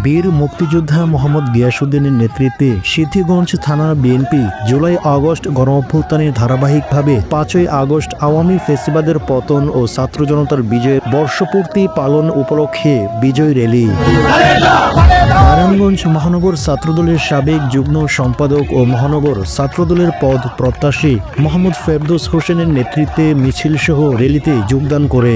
বীর মুক্তিযোদ্ধা মোহাম্মদ গিয়াসউদ্দিনের নেতৃত্বে সিদ্ধিগঞ্জ থানা বিএনপি জুলাই আগস্ট গণঅভ্যুত্থানের ধারাবাহিকভাবে 5ই আগস্ট আওয়ামী ফেসিবাদের পতন ও ছাত্র জনতার বিজয়ের বর্ষপূর্তি পালন উপলক্ষে বিজয় র্যালি। নারায়ণগঞ্জ মহানগর ছাত্রদলের সাবেক যুগ্ম সম্পাদক ও মহানগর ছাত্রদলের পদ প্রত্যাশী মোহাম্মদ ফেরদৌস হোসেনের নেতৃত্বে মিছিলসহ র্যালিতে যোগদান করে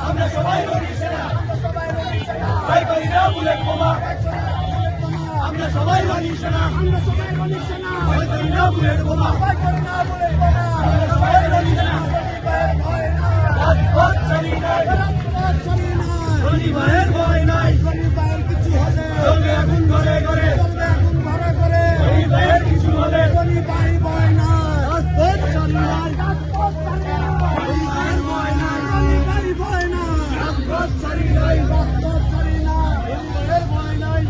আমরা সবাই রনি সেনা, ভাই করি না বুলেট বোমা, আমরা সবাই রনি সেনা, ভাই করি না বুলেট বোমা, আমরা সবাই রনি সেনা, রাজপথ ছাড়ি নাই, রনি ভাইয়ের ভয় নাই, চলবে আগুন ঘরে ঘরে, রনি ভাইয়ের কিছু হলে রাজপথ ছাড়ি নাই, রনি ভাইয়ের ভয় নাই, রাজপথ ছাড়ি নাই, রনি ভাইয়ের ভয় নাই।